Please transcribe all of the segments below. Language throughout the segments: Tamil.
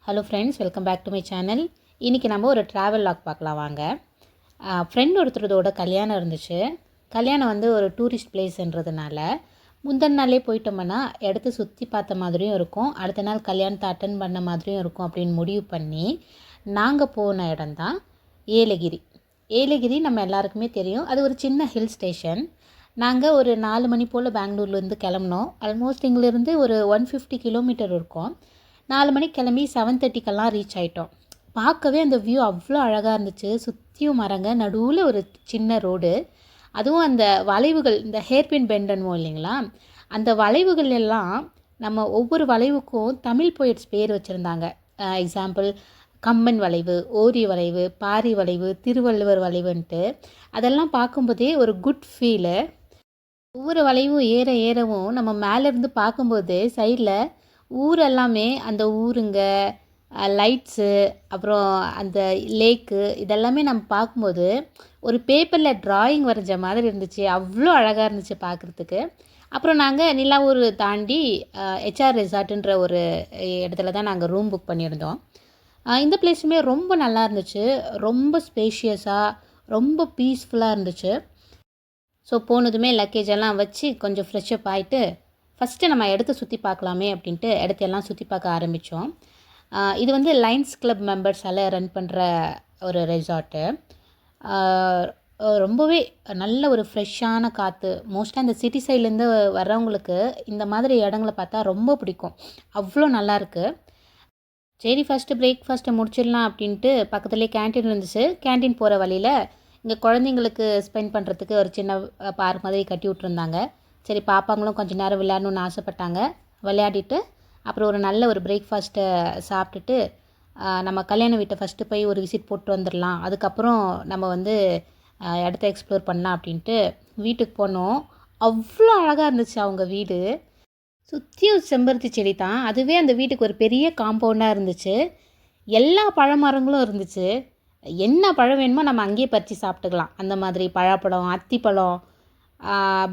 Hello friends, welcome back to my channel. இன்றைக்கி நம்ம ஒரு ட்ராவல் லாக் பார்க்கலாம் வாங்க. ஃப்ரெண்ட் ஒருத்தரோட கல்யாணம் இருந்துச்சு. கல்யாணம் வந்து ஒரு டூரிஸ்ட் பிளேஸ்ன்றதுனால முந்தின நாளே போயிட்டோம்னா இடத்த சுற்றி பார்த்த மாதிரியும் இருக்கும், அடுத்த நாள் கல்யாணத்தை அட்டன் பண்ண மாதிரியும் இருக்கும் அப்படின்னு முடிவு பண்ணி நாங்கள் போன இடம் தான் ஏலகிரி. ஏலகிரி நம்ம எல்லாருக்குமே தெரியும், அது ஒரு சின்ன ஹில் ஸ்டேஷன். நாங்கள் ஒரு 4 மணி போல் பெங்களூர்லேருந்து கிளம்புனோம். ஆல்மோஸ்ட் இங்கிலிருந்து ஒரு 150 கிலோமீட்டர் இருக்கும். 4 மணிக்கு கிளம்பி 7:30க்கெல்லாம் ரீச் ஆகிட்டோம். பார்க்கவே அந்த வியூ அவ்வளோ அழகாக இருந்துச்சு. சுற்றியும் மரங்க, நடுவில் ஒரு சின்ன ரோடு, அதுவும் அந்த வளைவுகள், இந்த ஹேர்பின் பெண்டுன்னுவோம் இல்லைங்களா, அந்த வளைவுகள் எல்லாம் நம்ம ஒவ்வொரு வளைவுக்கும் தமிழ் போயிட்ஸ் பேர் வச்சுருந்தாங்க. எக்ஸாம்பிள் கம்பன் வளைவு, ஓரி வளைவு, பாரி வளைவு, திருவள்ளுவர் வளைவுன்ட்டு. அதெல்லாம் பார்க்கும்போதே ஒரு குட் ஃபீலு. ஒவ்வொரு வளைவும் ஏறவும் நம்ம மேலேருந்து பார்க்கும்போது சைடில் ஊர் எல்லாமே, அந்த ஊருங்க, லைட்ஸு, அப்புறம் அந்த லேக்கு, இதெல்லாமே நம்ம பார்க்கும்போது ஒரு பேப்பரில் ட்ராயிங் வரைஞ்ச மாதிரி இருந்துச்சு. அவ்வளோ அழகாக இருந்துச்சு பார்க்குறதுக்கு. அப்புறம் நாங்கள் நிலாவூர் தாண்டி ஹெச்ஆர் ரெசார்ட்டுன்ற ஒரு இடத்துல தான் நாங்கள் ரூம் புக் பண்ணியிருந்தோம். இந்த பிளேஸுமே ரொம்ப நல்லா இருந்துச்சு. ரொம்ப ஸ்பேஷியஸாக, ரொம்ப பீஸ்ஃபுல்லாக இருந்துச்சு. ஸோ போனதுமே லக்கேஜ் எல்லாம் வச்சு கொஞ்சம் ஃப்ரெஷ்அப் ஆகிட்டு ஃபஸ்ட்டு நம்ம இடத்த சுற்றி பார்க்கலாமே அப்படின்ட்டு இடத்தையெல்லாம் சுற்றி பார்க்க ஆரம்பித்தோம். இது வந்து லைன்ஸ் கிளப் மெம்பர்ஸால் ரன் பண்ணுற ஒரு ரெசார்ட்டு. ரொம்பவே நல்ல ஒரு ஃப்ரெஷ்ஷான காற்று. மோஸ்ட்டாக இந்த சிட்டி சைட்லேருந்து வர்றவங்களுக்கு இந்த மாதிரி இடங்களை பார்த்தா ரொம்ப பிடிக்கும். அவ்வளோ நல்லாயிருக்கு. சரி, ஃபஸ்ட்டு பிரேக்ஃபாஸ்ட்டை முடிச்சிடலாம் அப்படின்ட்டு பக்கத்துலேயே கேன்டீன் இருந்துச்சு. கேன்டீன் போகிற வழியில் இங்கே குழந்தைங்களுக்கு ஸ்பெண்ட் பண்ணுறதுக்கு ஒரு சின்ன பார்க் மாதிரி கட்டி விட்ருந்தாங்க. சரி, பாப்பாங்களும் கொஞ்சம் நேரம் விளையாடணுன்னு ஆசைப்பட்டாங்க. விளையாடிட்டு அப்புறம் ஒரு நல்ல ஒரு பிரேக்ஃபாஸ்ட்டை சாப்பிட்டுட்டு நம்ம கல்யாண வீட்டை ஃபஸ்ட்டு போய் ஒரு விசிட் போட்டு வந்துடலாம், அதுக்கப்புறம் நம்ம வந்து இடத்த எக்ஸ்ப்ளோர் பண்ணலாம் அப்படின்ட்டு வீட்டுக்கு போனோம். அவ்வளோ அழகாக இருந்துச்சு அவங்க வீடு. சுற்றியும் செம்பருத்தி செடி தான். அதுவே அந்த வீட்டுக்கு ஒரு பெரிய காம்பவுண்டாக இருந்துச்சு. எல்லா பழமரங்களும் இருந்துச்சு. என்ன பழம் வேணுமோ நம்ம அங்கேயே பறித்து சாப்பிட்டுக்கலாம். அந்த மாதிரி பழாப்பழம், அத்திப்பழம்,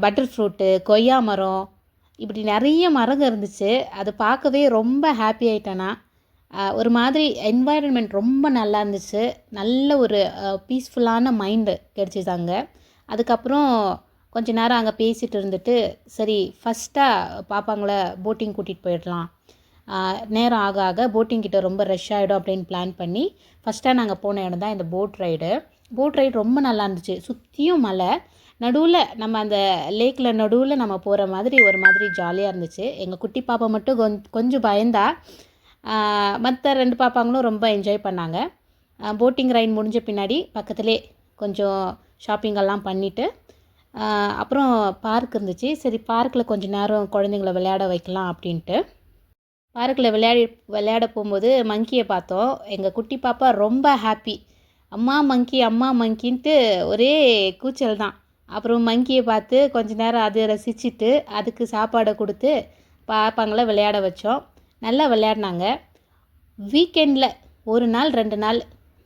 பட்டர் ஃப்ரூட்டு, கொய்யா மரம், இப்படி நிறைய மரங்கள் இருந்துச்சு. அது பார்க்கவே ரொம்ப ஹாப்பி ஆகிட்டேன்னா. ஒரு மாதிரி என்வாயர்மெண்ட் ரொம்ப நல்லா இருந்துச்சு. நல்ல ஒரு பீஸ்ஃபுல்லான மைண்டு கிடச்சிது அங்கே. அதுக்கப்புறம் கொஞ்ச நேரம் அங்கே பேசிகிட்டு இருந்துட்டு, சரி ஃபஸ்ட்டாக பாப்பாங்கள போட்டிங் கூட்டிகிட்டு போயிடலாம், நேரம் ஆக ஆக போட்டிங் கிட்ட ரொம்ப ரஷ் ஆகிடும் அப்படின்னு பிளான் பண்ணி ஃபஸ்ட்டாக நாங்கள் போன இடம் தான் இந்த போட் ரைடு. போட் ரைடு ரொம்ப நல்லா இருந்துச்சு. சுற்றியும் மலை, நடுவில் நம்ம அந்த லேக்கில் நடுவில் நம்ம போகிற மாதிரி ஒரு மாதிரி ஜாலியாக இருந்துச்சு. எங்கள் குட்டி பாப்பா மட்டும் கொஞ்சம் பயந்தா. மற்ற 2 பாப்பாங்களும் ரொம்ப என்ஜாய் பண்ணாங்க. போட்டிங் ரைட் முடிஞ்ச பின்னாடி பக்கத்துலேயே கொஞ்சம் ஷாப்பிங்கெல்லாம் பண்ணிவிட்டு அப்புறம் பார்க் இருந்துச்சு. சரி, பார்க்கில் கொஞ்சம் நேரம் குழந்தைங்கள விளையாட வைக்கலாம் அப்படின்ட்டு பார்க்கில் விளையாட போகும்போது மங்கியை பார்த்தோம். எங்கள் குட்டி பாப்பா ரொம்ப ஹாப்பி. அம்மா மங்கி, அம்மா மங்கின்ட்டு ஒரே கூச்சல் தான். அப்புறம் மங்கியை பார்த்து கொஞ்ச நேரம் அதை ரசிச்சுட்டு அதுக்கு சாப்பாடை கொடுத்து பாப்பாங்கள விளையாட வச்சோம். நல்லா விளையாடினாங்க. வீக்கெண்டில் 1 நாள் 2 நாள்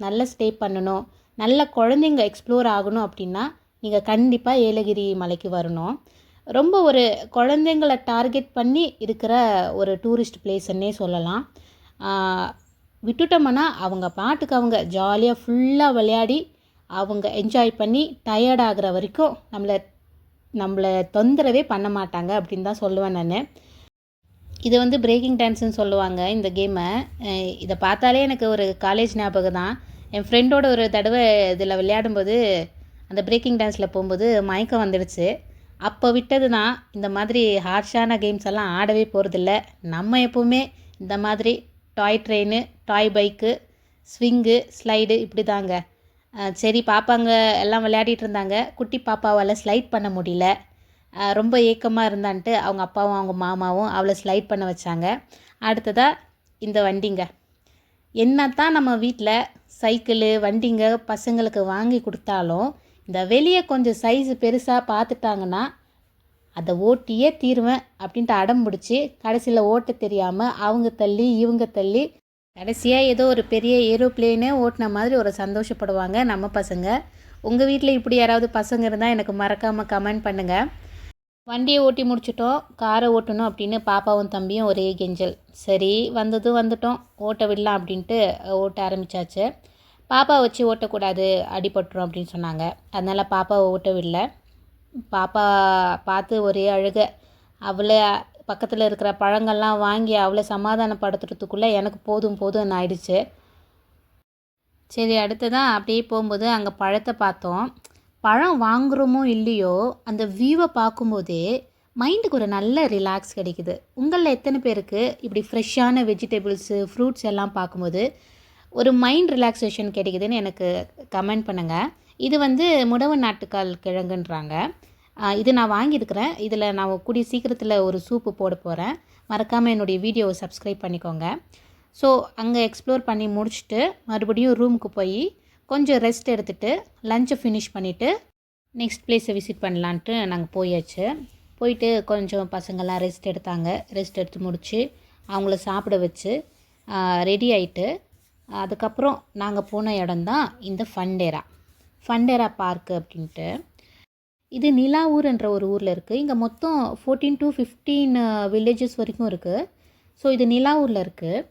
நல்லா ஸ்டே பண்ணணும், நல்ல குழந்தைங்க எக்ஸ்ப்ளோர் ஆகணும் அப்படின்னா நீங்கள் கண்டிப்பாக ஏலகிரி மலைக்கு வரணும். ரொம்ப ஒரு குழந்தைங்களை டார்கெட் பண்ணி இருக்கிற ஒரு டூரிஸ்ட் பிளேஸ்ன்னே சொல்லலாம். விட்டுட்டோம்னா அவங்க பாட்டுக்கு அவங்க ஜாலியாக ஃபுல்லாக விளையாடி அவங்க என்ஜாய் பண்ணி டயர்ட் ஆகிற வரைக்கும் நம்மளை தொந்தரவே பண்ண மாட்டாங்க அப்படின்னு தான் சொல்லுவேன் நான். இதை வந்து பிரேக்கிங் டான்ஸ்னு சொல்லுவாங்க இந்த கேமை. இதை பார்த்தாலே எனக்கு ஒரு காலேஜ் ஞாபகம் தான். என் ஃப்ரெண்டோட ஒரு தடவை இதில் விளையாடும்போது அந்த பிரேக்கிங் டான்ஸில் போகும்போது மயக்கம் வந்துடுச்சு. அப்போ விட்டது தான். இந்த மாதிரி ஹார்ஷான கேம்ஸ் எல்லாம் ஆடவே போகிறதில்ல. நம்ம எப்போவுமே இந்த மாதிரி டாய் ட்ரெயின், டாய் பைக்கு, ஸ்விங்கு, ஸ்லைடு இப்படி தாங்க. சரி, பாப்பாங்க எல்லாம் விளையாடிட்டு இருந்தாங்க. குட்டி பாப்பாவால் ஸ்லைட் பண்ண முடியல. ரொம்ப ஏக்கமாக இருந்தான்ட்டு அவங்க அப்பாவும் அவங்க மாமாவும் அவளை ஸ்லைட் பண்ண வச்சாங்க. அடுத்ததாக இந்த வண்டிங்க. என்ன தான் நம்ம வீட்டில் சைக்கிளு, வண்டிங்க பசங்களுக்கு வாங்கி கொடுத்தாலும் இந்த வெளியே கொஞ்சம் சைஸு பெருசாக பார்த்துட்டாங்கன்னா அதை ஓட்டியே தீருவேன் அப்படின்ட்டு அடம் பிடிச்சி கடைசியில் ஓட்ட தெரியாமல் அவங்க தள்ளி இவங்க தள்ளி கடைசியாக ஏதோ ஒரு பெரிய ஏரோப்ளேனே ஓட்டின மாதிரி ஒரு சந்தோஷப்படுவாங்க நம்ம பசங்க. உங்கள் வீட்டில் இப்படி யாராவது பசங்க இருந்தால் எனக்கு மறக்காமல் கமெண்ட் பண்ணுங்கள். வண்டியை ஓட்டி முடிச்சிட்டோம், காரை ஓட்டணும் அப்படின்னு பாப்பாவும் தம்பியும் ஒரே கெஞ்சல். சரி வந்துட்டோம், ஓட்ட விடலாம் அப்படின்ட்டு ஓட்ட ஆரம்பித்தாச்சு. பாப்பாவை வச்சு ஓட்டக்கூடாது, அடிபட்டுரும் அப்படின்னு சொன்னாங்க. அதனால் பாப்பாவை ஓட்ட விடல. பாப்பா பார்த்து ஒரே அழுக. அவளை பக்கத்தில் இருக்கிற பழங்கள்லாம் வாங்கி அவளை சமாதானப்படுத்துறதுக்குள்ளே எனக்கு போதும் போதும்னு ஆயிடுச்சு. சரி, அடுத்ததான் அப்படியே போகும்போது அங்கே பழத்தை பார்த்தோம். பழம் வாங்குகிறோமோ இல்லையோ, அந்த வியூவை பார்க்கும்போதே மைண்டுக்கு ஒரு நல்ல ரிலாக்ஸ் கிடைக்குது. உங்களில் எத்தனை பேருக்கு இப்படி ஃப்ரெஷ்ஷான வெஜிடபிள்ஸு, ஃப்ரூட்ஸ் எல்லாம் பார்க்கும்போது ஒரு மைண்ட் ரிலாக்ஸேஷன் கிடைக்குதுன்னு எனக்கு கமெண்ட் பண்ணுங்கள். இது வந்து முடவ நாட்டுக்கால் கிழங்குன்றாங்க. இது நான் வாங்கியிருக்கிறேன். இதில் நான் கூடிய சீக்கிரத்தில் ஒரு சூப்பு போட போகிறேன். மறக்காமல் என்னுடைய வீடியோவை சப்ஸ்கிரைப் பண்ணிக்கோங்க. ஸோ அங்கே எக்ஸ்ப்ளோர் பண்ணி முடிச்சுட்டு மறுபடியும் ரூமுக்கு போய் கொஞ்சம் ரெஸ்ட் எடுத்துகிட்டு லஞ்சை ஃபினிஷ் பண்ணிவிட்டு நெக்ஸ்ட் பிளேஸை விசிட் பண்ணலான்ட்டு நாங்கள் போயாச்சு. போயிட்டு கொஞ்சம் பசங்கள்லாம் ரெஸ்ட் எடுத்தாங்க. ரெஸ்ட் எடுத்து முடித்து அவங்கள சாப்பிட வச்சு ரெடி ஆகிட்டு அதுக்கப்புறம் நாங்கள் போன இடம்தான் இந்த ஃபண்டேரா பார்க்கு அப்படின்ட்டு. இது நிலாவூர்ன்ற ஒரு ஊரில் இருக்குது. இங்கே மொத்தம் 14 to 15 வில்லேஜஸ் வரைக்கும் இருக்குது. ஸோ இது நிலாவூரில் இருக்குது.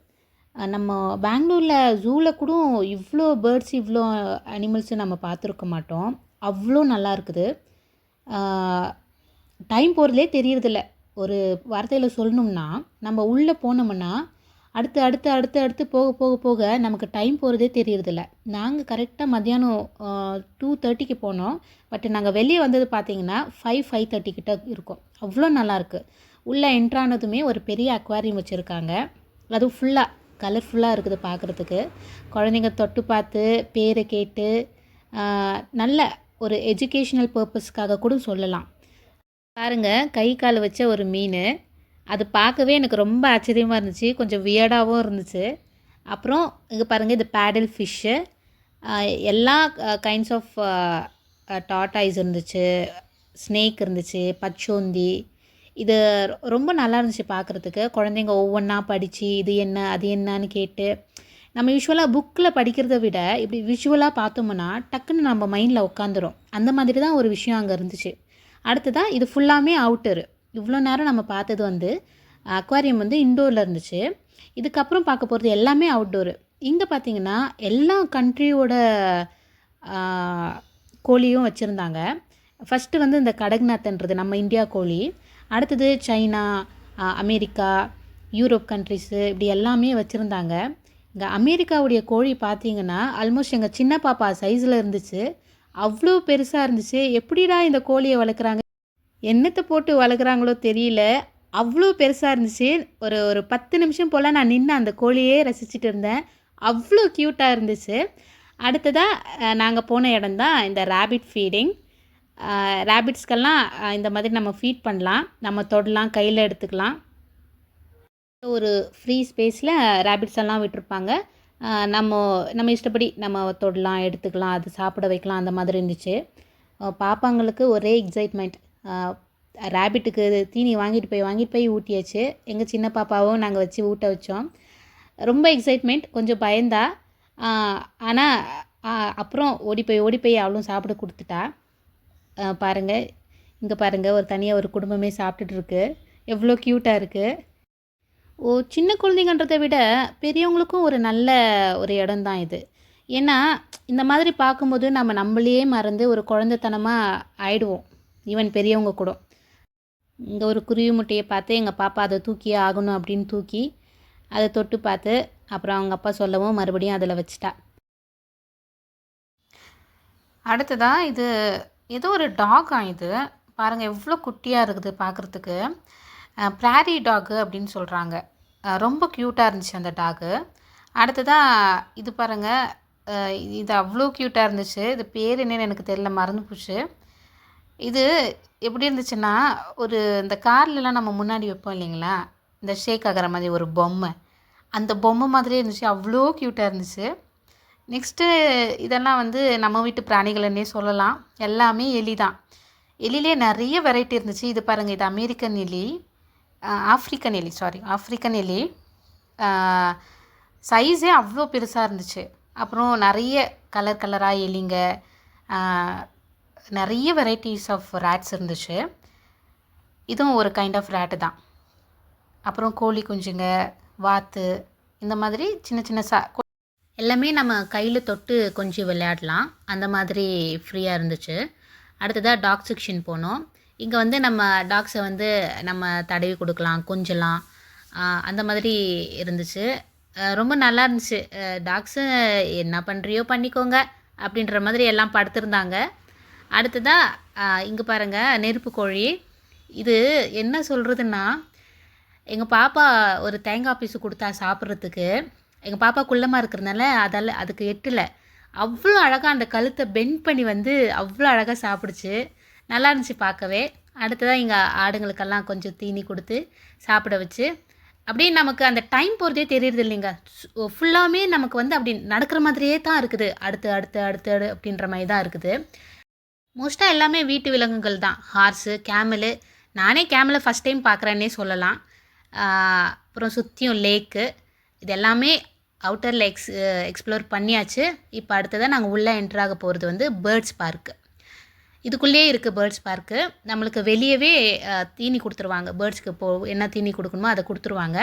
நம்ம பெங்களூரில் ஜூவில் கூட இவ்வளோ பேர்ட்ஸ், இவ்வளோ அனிமல்ஸு நம்ம பார்த்துருக்க மாட்டோம். அவ்வளோ நல்லா இருக்குது. டைம் போகிறதே தெரியறதில்ல. ஒரு வார்த்தையில் சொல்லணும்னா, நம்ம உள்ளே போனோம்னா அடுத்து அடுத்து அடுத்து அடுத்து போக போக போக நமக்கு டைம் போகிறதே தெரியறதில்ல. நாங்கள் கரெக்டாக மத்தியானம் 2:30க்கு போனோம். பட் நாங்கள் வெளியே வந்தது பார்த்திங்கன்னா 5:30 கிட்ட இருக்கும். அவ்வளோ நல்லாயிருக்கு. உள்ளே என்ட்ரானதுமே ஒரு பெரிய அக்வாரியம் வச்சுருக்காங்க. அதுவும் ஃபுல்லாக கலர்ஃபுல்லாக இருக்குது பார்க்குறதுக்கு. குழந்தைங்க தொட்டு பார்த்து பேரை கேட்டு நல்ல ஒரு எஜுகேஷ்னல் பர்பஸ்க்காக கூட சொல்லலாம். பாருங்கள், கை கால் வச்ச ஒரு மீன். அது பார்க்கவே எனக்கு ரொம்ப ஆச்சரியமாக இருந்துச்சு, கொஞ்சம் வியர்டாகவும் இருந்துச்சு. அப்புறம் இங்கே பாருங்கள், இது பேடல் ஃபிஷ்ஷு. எல்லா கைண்ட்ஸ் ஆஃப் டாட்டாய்ஸ் இருந்துச்சு, ஸ்னேக் இருந்துச்சு, பச்சோந்தி. இது ரொம்ப நல்லா இருந்துச்சு பார்க்குறதுக்கு. குழந்தைங்க ஒவ்வொன்றா படித்து இது என்ன அது என்னன்னு கேட்டு, நம்ம யூஸ்வலாக புக்கில் படிக்கிறத விட இப்படி விஷுவலாக பார்த்தோம்னா டக்குன்னு நம்ம மைண்டில் உட்காந்துரும். அந்த மாதிரி தான் ஒரு விஷயம் அங்கே இருந்துச்சு. அடுத்ததாக இது ஃபுல்லாமே அவுட்டரு. இவ்வளோ நேரம் நம்ம பார்த்தது வந்து அக்வாரியம் வந்து இன்டோரில் இருந்துச்சு. இதுக்கப்புறம் பார்க்க போகிறது எல்லாமே அவுட்டோரு. இங்கே பார்த்திங்கன்னா எல்லா கண்ட்ரியோட கோழியும் வச்சுருந்தாங்க. ஃபஸ்ட்டு வந்து இந்த கடக்நாத்ன்றது நம்ம இந்தியா கோழி. அடுத்தது சைனா, அமெரிக்கா, யூரோப் கண்ட்ரிஸு இப்படி எல்லாமே வச்சுருந்தாங்க. இங்கே அமெரிக்காவுடைய கோழி பார்த்திங்கன்னா ஆல்மோஸ்ட் எங்கள் சின்ன பாப்பா சைஸில் இருந்துச்சு. அவ்வளோ பெருசாக இருந்துச்சு. எப்படிடா இந்த கோழியை வளர்க்குறாங்க, என்னத்தை போட்டு வளர்க்குறாங்களோ தெரியல, அவ்வளோ பெருசாக இருந்துச்சு. ஒரு 10 நிமிஷம் போல் நான் நின்று அந்த கோழியே ரசிச்சுட்டு இருந்தேன். அவ்வளோ க்யூட்டாக இருந்துச்சு. அடுத்ததாக நாங்கள் போன இடம் தான் இந்த ரேபிட் ஃபீடிங். ரேபிட்ஸ்க்கெல்லாம் இந்த மாதிரி நம்ம ஃபீட் பண்ணலாம், நம்ம தொடலாம், கையில் எடுத்துக்கலாம். ஒரு ஃப்ரீ ஸ்பேஸில் ரேபிட்ஸ் எல்லாம் விட்டுருப்பாங்க. நம்ம இஷ்டப்படி நம்ம தொடலாம், எடுத்துக்கலாம், அது சாப்பிட வைக்கலாம், அந்த மாதிரி இருந்துச்சு. பாப்பாங்களுக்கு ஒரே எக்ஸைட்மெண்ட். ரேபிட்டுக்கு தீனி வாங்கிட்டு போய் ஊட்டியாச்சு. எங்கள் சின்ன பாப்பாவும் நாங்கள் வச்சு ஊட்ட வச்சோம். ரொம்ப எக்ஸைட்மெண்ட், கொஞ்சம் பயந்தா. ஆனால் அப்புறம் ஓடி போய் அவளும் சாப்பிட கொடுத்துட்டா. பாருங்கள், இங்கே பாருங்கள், ஒரு தனியாக ஒரு குடும்பமே சாப்பிட்டுட்ருக்கு. எவ்வளோ க்யூட்டாக இருக்குது. சின்ன குழந்தைங்கன்றதை விட பெரியவங்களுக்கும் ஒரு நல்ல ஒரு இடம் தான் இது. ஏன்னா இந்த மாதிரி பார்க்கும்போது நம்மளையே மறந்து ஒரு குழந்தைத்தனமாக ஆயிடுவோம், ஈவன் பெரியவங்க கூட. இங்கே ஒரு குருவி முட்டையை பார்த்து எங்கள் பாப்பா அதை தூக்கியே ஆகணும் அப்படின்னு தூக்கி அதை தொட்டு பார்த்து, அப்புறம் அவங்க அப்பா சொல்லவும் மறுபடியும் அதில் வச்சிட்டா. அடுத்ததாக இது ஏதோ ஒரு டாகா. இது பாருங்கள் எவ்வளோ குட்டியாக இருக்குது பார்க்குறதுக்கு. ப்ராரி டாகு அப்படின்னு சொல்கிறாங்க. ரொம்ப க்யூட்டாக இருந்துச்சு அந்த டாகு. அடுத்ததாக இது பாருங்கள், இது அவ்வளோ க்யூட்டாக இருந்துச்சு. இது பேர் என்னன்னு எனக்கு தெரியல, மறந்து போச்சு. இது எப்படி இருந்துச்சுன்னா, ஒரு இந்த கார்லலாம் நம்ம முன்னாடி வைப்போம் இல்லைங்களா, இந்த ஷேக் ஆகிற மாதிரி ஒரு பொம்மை, அந்த பொம்மை மாதிரியே இருந்துச்சு. அவ்வளோ க்யூட்டாக இருந்துச்சு. நெக்ஸ்ட்டு இதெல்லாம் வந்து நம்ம வீட்டு பிராணிகள்னே சொல்லலாம். எல்லாமே எலி தான். எலிலே நிறைய வெரைட்டி இருந்துச்சு. இது பாருங்கள், இது அமெரிக்கன் எலி, ஆஃப்ரிக்கன் எலி. சைஸே அவ்வளோ பெருசாக இருந்துச்சு. அப்புறம் நிறைய கலராக எலிங்க, நிறைய வெரைட்டிஸ் ஆஃப் ரேட்ஸ் இருந்துச்சு. இதுவும் ஒரு கைண்ட் ஆஃப் ரேட்டு தான். அப்புறம் கோழி குஞ்சுங்க, வாத்து, இந்த மாதிரி சின்ன சின்ன எல்லாமே நம்ம கையில் தொட்டு கொஞ்சம் விளையாடலாம். அந்த மாதிரி ஃப்ரீயாக இருந்துச்சு. அடுத்ததாக டாக் செக்ஷன் போனோம். இங்கே வந்து நம்ம டாக்ஸை வந்து நம்ம தடவி கொடுக்கலாம், கொஞ்சலாம், அந்த மாதிரி இருந்துச்சு. ரொம்ப நல்லா இருந்துச்சு. டாக்ஸு என்ன பண்ணுறியோ பண்ணிக்கோங்க அப்படின்ற மாதிரி எல்லாம் படுத்திருந்தாங்க. அடுத்ததாக இங்கே பாருங்கள், நெருப்பு கோழி. இது என்ன சொல்கிறதுன்னா, எங்கள் பாப்பா ஒரு தேங்காய் பீஸு கொடுத்தா சாப்பிட்றதுக்கு. எங்கள் பாப்பா குள்ளமாக இருக்கிறதுனால அதுக்கு எட்டலை. அவ்வளோ அழகாக அந்த கழுத்தை பெண்ட் பண்ணி வந்து அவ்வளோ அழகாக சாப்பிடுச்சு. நல்லா இருந்துச்சு பார்க்கவே. அடுத்ததாக இங்கே ஆடுங்களுக்கெல்லாம் கொஞ்சம் தீனி கொடுத்து சாப்பிட வச்சு, அப்படியே நமக்கு அந்த டைம் போகிறதே தெரியறது இல்லைங்க. ஃபுல்லாமே நமக்கு வந்து அப்படி நடக்கிற மாதிரியே தான் இருக்குது. அடுத்து அடுத்து அடுத்து அப்படின்ற மாதிரி தான் இருக்குது. மோஸ்ட்டாக எல்லாமே வீட்டு விலங்குகள் தான். ஹார்ஸு, கேமலு. நானே கேமலை ஃபஸ்ட் டைம் பார்க்குறேன்னே சொல்லலாம். அப்புறம் சுற்றியும் லேக்கு. இது எல்லாமே அவுட்டரில் எக்ஸ்ப்ளோர் பண்ணியாச்சு. இப்போ அடுத்ததாக நாங்கள் உள்ளே என்ட்ராக போகிறது வந்து பேர்ட்ஸ் பார்க்கு. இதுக்குள்ளேயே இருக்குது பேர்ட்ஸ் பார்க்கு. நம்மளுக்கு வெளியவே தீனி கொடுத்துருவாங்க. பேர்ட்ஸ்க்கு என்ன தீனி கொடுக்கணுமோ அதை கொடுத்துருவாங்க.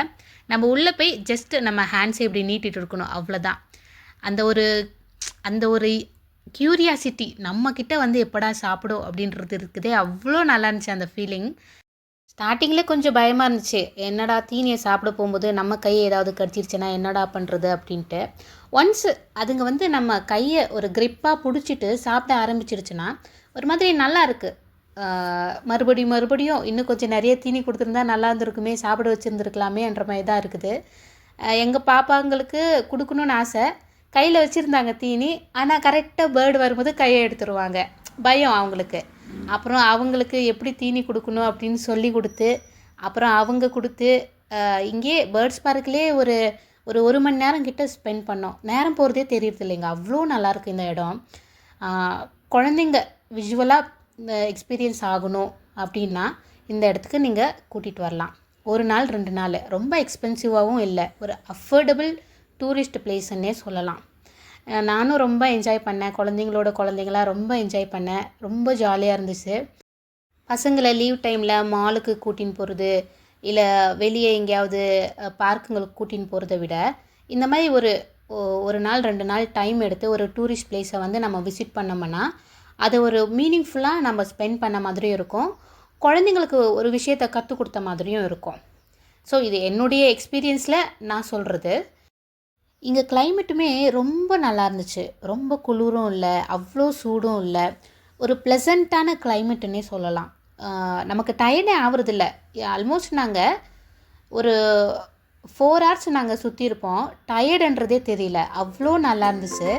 நம்ம உள்ளே போய் ஜஸ்ட்டு நம்ம ஹேண்ட்ஸை இப்படி நீட்டிகிட்டு இருக்கணும், அவ்வளோதான். அந்த ஒரு க்யூரியாசிட்டி நம்மக்கிட்ட வந்து எப்படா சாப்பிடும் அப்படின்றது இருக்குதே, அவ்வளோ நல்லா இருந்துச்சு அந்த ஃபீலிங். ஸ்டார்டிங்கில் கொஞ்சம் பயமாக இருந்துச்சு. என்னடா தீனியை சாப்பிட போகும்போது நம்ம கையை ஏதாவது கடிச்சிருச்சுன்னா என்னடா பண்ணுறது அப்படின்ட்டு. ஒன்ஸு அதுங்க வந்து நம்ம கையை ஒரு க்ரிப்பாக பிடிச்சிட்டு சாப்பிட ஆரம்பிச்சிருச்சுன்னா ஒரு மாதிரி நல்லா இருக்குது. மறுபடியும் இன்னும் கொஞ்சம் நிறைய தீனி கொடுத்துருந்தா நல்லா இருந்திருக்குமே, சாப்பிட வச்சுருந்துருக்கலாமேன்ற மாதிரி தான் இருக்குது. எங்கள் பாப்பாங்களுக்கு கொடுக்கணுன்னு ஆசை. கையில் வச்சுருந்தாங்க தீனி. ஆனால் கரெக்டாக பேர்டு வரும்போது கையை எடுத்துருவாங்க. பயம் அவங்களுக்கு. அப்புறம் அவங்களுக்கு எப்படி தீனி கொடுக்கணும் அப்படின்னு சொல்லி கொடுத்து, அப்புறம் அவங்க கொடுத்து, இங்கேயே பேர்ட்ஸ் பார்க்லேயே ஒரு மணி நேரம் கிட்ட ஸ்பெண்ட் பண்ணோம். நேரம் போகிறதே தெரியறது இல்லைங்க. அவ்வளோ நல்லாயிருக்கு இந்த இடம். குழந்தைங்க விஷுவலாக எக்ஸ்பீரியன்ஸ் ஆகணும் அப்படின்னா இந்த இடத்துக்கு நீங்கள் கூட்டிகிட்டு வரலாம். 1 நாள் 2 நாள். ரொம்ப எக்ஸ்பென்சிவாகவும் இல்லை. ஒரு அஃபோர்டபுள் டூரிஸ்ட் பிளேஸ்ன்னே சொல்லலாம். நானும் ரொம்ப என்ஜாய் பண்ணேன். குழந்தைங்களாக ரொம்ப என்ஜாய் பண்ணேன். ரொம்ப ஜாலியாக இருந்துச்சு. பசங்களை லீவ் டைமில் மாலுக்கு கூட்டின்னு போகிறது, இல்லை வெளியே எங்கேயாவது பார்க்குங்களுக்கு கூட்டின்னு போகிறத விட, இந்த மாதிரி ஒரு நாள் 2 நாள் டைம் எடுத்து ஒரு டூரிஸ்ட் பிளேஸை வந்து நம்ம விசிட் பண்ணோம்னா அது ஒரு மீனிங்ஃபுல்லாக நம்ம ஸ்பெண்ட் பண்ண மாதிரியும் இருக்கும். குழந்தைங்களுக்கு ஒரு விஷயத்தை கற்றுக் கொடுத்த மாதிரியும் இருக்கும். ஸோ இது என்னுடைய எக்ஸ்பீரியன்ஸில் நான் சொல்கிறது. இங்கே கிளைமேட்டுமே ரொம்ப நல்லா இருந்துச்சு. ரொம்ப குளிரும் இல்லை, அவ்வளோ சூடும் இல்லை. ஒரு ப்ளசண்ட்டான கிளைமேட்டுன்னே சொல்லலாம். நமக்கு டயர்டே ஆகுறதில்ல. ஆல்மோஸ்ட் நாங்கள் ஒரு 4 hours நாங்கள் சுற்றியிருப்போம். டயர்டுன்றதே தெரியல. அவ்வளோ நல்லா இருந்துச்சு.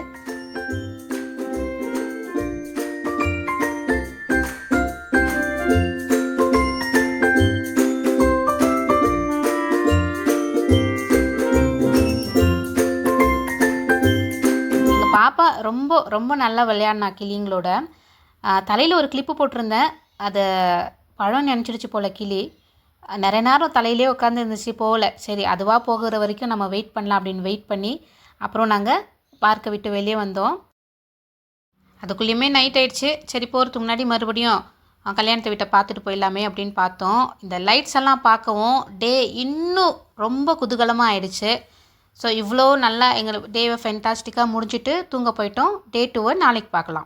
பாப்பா ரொம்ப ரொம்ப நல்லா விளையாடினா கிளிங்களோட. தலையில் ஒரு கிளிப்பு போட்டிருந்தேன். அதை பழம் நினச்சிடுச்சு போல் கிளி. நிறைய நேரம் தலையிலே உட்காந்து இருந்துச்சு போகல. சரி அதுவாக போகிற வரைக்கும் நம்ம வெயிட் பண்ணலாம் அப்படின்னு வெயிட் பண்ணி அப்புறம் நாங்கள் பார்க்கை விட்டு வெளியே வந்தோம். அதுக்குள்ளேயுமே நைட் ஆயிடுச்சு. சரி போகிறதுக்கு முன்னாடி மறுபடியும் கல்யாணத்தை வீட்டை பார்த்துட்டு போயிடலாமே அப்படின்னு பார்த்தோம். இந்த லைட்ஸ் எல்லாம் பார்க்கவும் டே இன்னும் ரொம்ப குதூகலமாக ஆயிடுச்சு. ஸோ இவ்வளோ நல்லா எங்கள் டேவை ஃபென்டாஸ்டிக்காக முடிஞ்சிட்டு தூங்க போயிட்டோம். டே 2 நாளைக்கு பார்க்கலாம்.